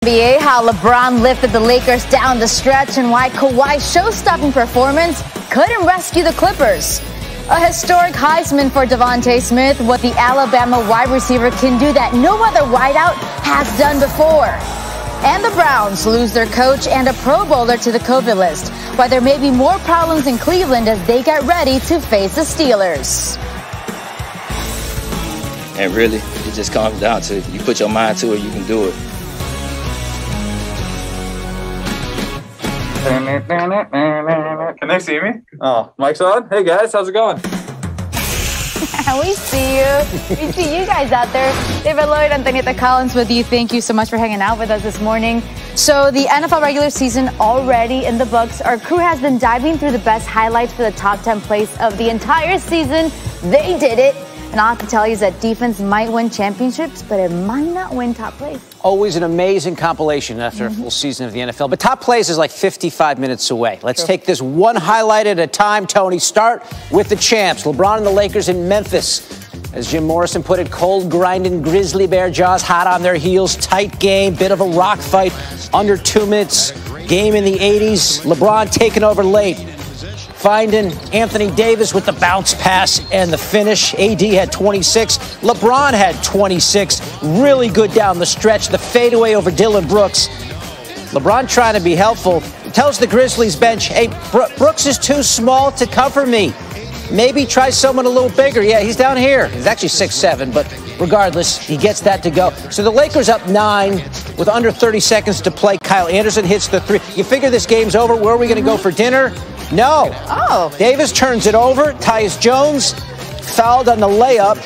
NBA, how LeBron lifted the Lakers down the stretch and why Kawhi's show-stopping performance couldn't rescue the Clippers. A historic Heisman for Devontae Smith, what the Alabama wide receiver can do that no other wideout has done before. And the Browns lose their coach and a Pro Bowler to the COVID list, why there may be more problems in Cleveland as they get ready to face the Steelers. And really, it just comes down to you put your mind to it, you can do it. Can they see me? Oh, mic's on? Hey guys, how's it going? We see you. We see you guys out there. David Lloyd, Antonieta Collins with you. Thank you so much for hanging out with us this morning. So the NFL regular season already in the books. Our crew has been diving through the best highlights for the top 10 plays of the entire season. They did it. And all I have to tell you is that defense might win championships, but it might not win top plays. Always an amazing compilation after a full season of the NFL. But top plays is like 55 minutes away. Let's take this one highlight at a time, Tony. Start with the champs, LeBron and the Lakers in Memphis. As Jim Morrison put it, cold grinding grizzly bear jaws hot on their heels. Tight game, bit of a rock fight, under 2 minutes. Game in the 80s. LeBron taking over late. Finding Anthony Davis with the bounce pass and the finish. AD had 26. LeBron had 26. Really good down the stretch. The fadeaway over Dylan Brooks. LeBron trying to be helpful. Tells the Grizzlies bench, hey, Brooks is too small to cover me. Maybe try someone a little bigger. Yeah, he's down here. He's actually 6'7", but regardless, he gets that to go. So the Lakers up 9 with under 30 seconds to play. Kyle Anderson hits the 3. You figure this game's over. Where are we going to go for dinner? No. Oh. Davis turns it over. Tyus Jones fouled on the layup.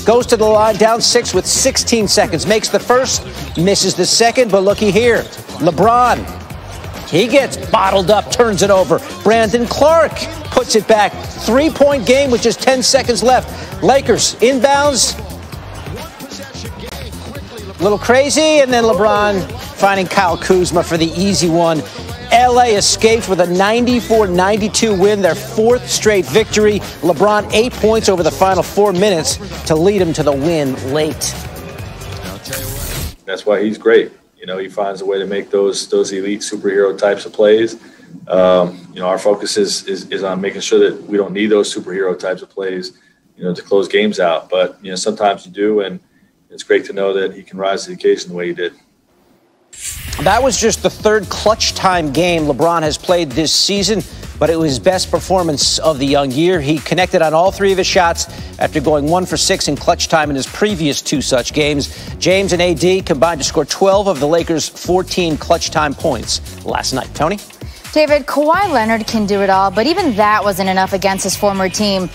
Goes to the line, down 6 with 16 seconds. Makes the first, misses the second, but looky here. LeBron, he gets bottled up, turns it over. Brandon Clark puts it back. 3-point game with just 10 seconds left. Lakers inbounds. A little crazy, and then LeBron finding Kyle Kuzma for the easy one. LA escaped with a 94-92 win, their 4th straight victory. LeBron 8 points over the final 4 minutes to lead him to the win late. That's why he's great. You know, he finds a way to make those elite superhero types of plays. You know, our focus is on making sure that we don't need those superhero types of plays, you know, to close games out. But, you know, sometimes you do, and it's great to know that he can rise to the occasion the way he did. That was just the 3rd clutch time game LeBron has played this season, but it was his best performance of the young year. He connected on all 3 of his shots after going 1 for 6 in clutch time in his previous 2 such games. James and AD combined to score 12 of the Lakers' 14 clutch time points last night. Tony? David, Kawhi Leonard can do it all, but even that wasn't enough against his former team.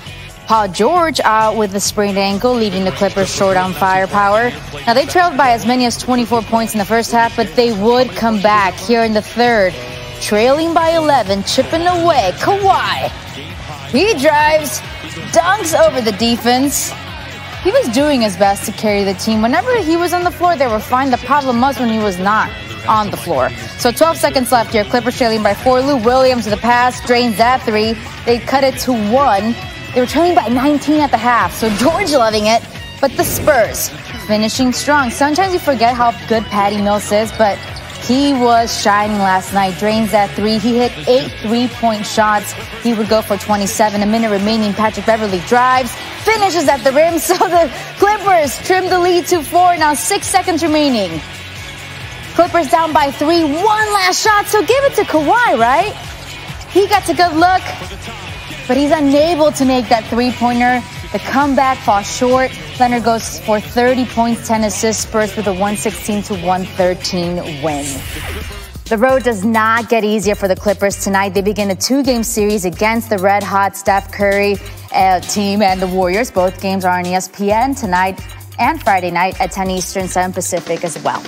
Paul George out with a sprained ankle, leaving the Clippers short on firepower. Now, they trailed by as many as 24 points in the first half, but they would come back here in the 3rd. Trailing by 11, chipping away. Kawhi, he drives, dunks over the defense. He was doing his best to carry the team. Whenever he was on the floor, they were fine. The problem was when he was not on the floor. So 12 seconds left here. Clippers trailing by 4. Lou Williams with the pass, drains that 3. They cut it to 1. They were trailing by 19 at the half, so George loving it. But the Spurs finishing strong. Sometimes you forget how good Patty Mills is, but he was shining last night. Drains that 3. He hit 8 3-point shots. He would go for 27. A minute remaining. Patrick Beverley drives, finishes at the rim. So the Clippers trim the lead to 4. Now 6 seconds remaining. Clippers down by 3. One last shot, so give it to Kawhi, right? He got a good look, but he's unable to make that 3-pointer. The comeback falls short. Leonard goes for 30 points, 10 assists. Spurs with a 116-113 win. The road does not get easier for the Clippers tonight. They begin a 2-game series against the red-hot Steph Curry team and the Warriors. Both games are on ESPN tonight and Friday night at 10 Eastern, 7 Pacific as well.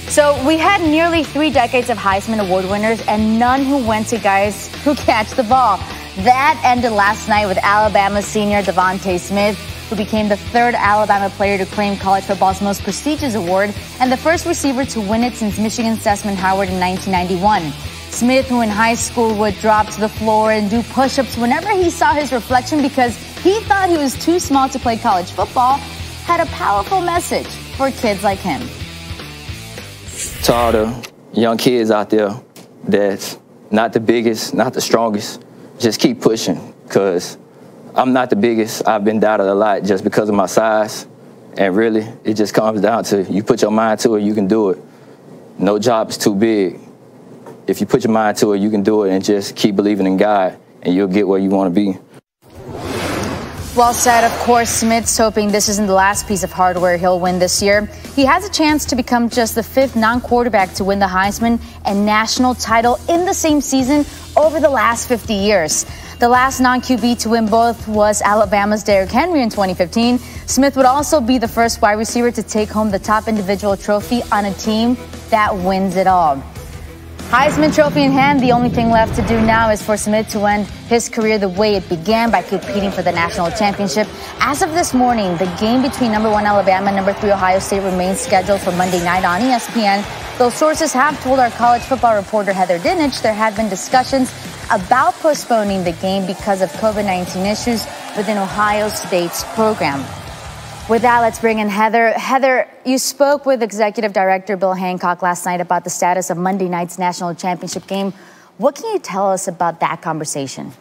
So we had nearly 3 decades of Heisman Award winners and none who went to guys who catch the ball. That ended last night with Alabama senior Devontae Smith, who became the 3rd Alabama player to claim college football's most prestigious award and the first receiver to win it since Michigan's Desmond Howard in 1991. Smith, who in high school would drop to the floor and do push-ups whenever he saw his reflection because he thought he was too small to play college football, had a powerful message for kids like him. To all the young kids out there that's not the biggest, not the strongest, just keep pushing, because I'm not the biggest. I've been doubted a lot just because of my size. And really, it just comes down to you put your mind to it, you can do it. No job is too big. If you put your mind to it, you can do it, and just keep believing in God, and you'll get where you want to be. Well said. Of course, Smith's hoping this isn't the last piece of hardware he'll win this year. He has a chance to become just the 5th non-quarterback to win the Heisman and national title in the same season over the last 50 years. The last non-QB to win both was Alabama's Derrick Henry in 2015. Smith would also be the first wide receiver to take home the top individual trophy on a team that wins it all. Heisman Trophy in hand, the only thing left to do now is for Smith to end his career the way it began, by competing for the national championship. As of this morning, the game between number 1 Alabama and number 3 Ohio State remains scheduled for Monday night on ESPN. Though sources have told our college football reporter Heather Dinich there have been discussions about postponing the game because of COVID-19 issues within Ohio State's program. With that, let's bring in Heather. Heather, you spoke with Executive Director Bill Hancock last night about the status of Monday night's national championship game. What can you tell us about that conversation?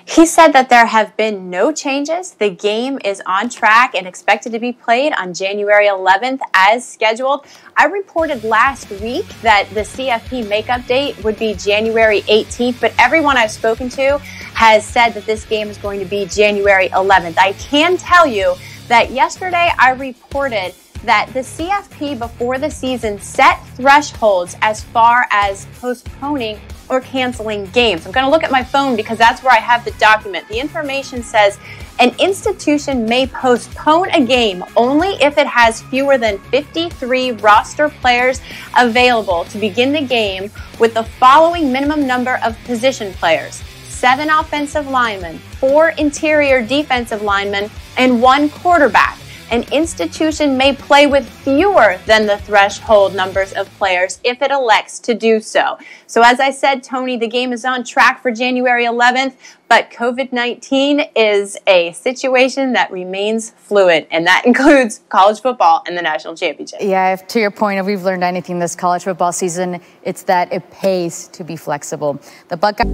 He said that there have been no changes. The game is on track and expected to be played on January 11th as scheduled. I reported last week that the CFP makeup date would be January 18th, but everyone I've spoken to has said that this game is going to be January 11th. I can tell you that yesterday I reported that the CFP before the season set thresholds as far as postponing or canceling games. I'm going to look at my phone because that's where I have the document. The information says an institution may postpone a game only if it has fewer than 53 roster players available to begin the game with the following minimum number of position players: 7 offensive linemen, 4 interior defensive linemen, and 1 quarterback. An institution may play with fewer than the threshold numbers of players if it elects to do so. So as I said, Tony, the game is on track for January 11th, but COVID-19 is a situation that remains fluid, and that includes college football and the national championship. Yeah, if to your point, if we've learned anything this college football season, it's that it pays to be flexible. The Buckeyes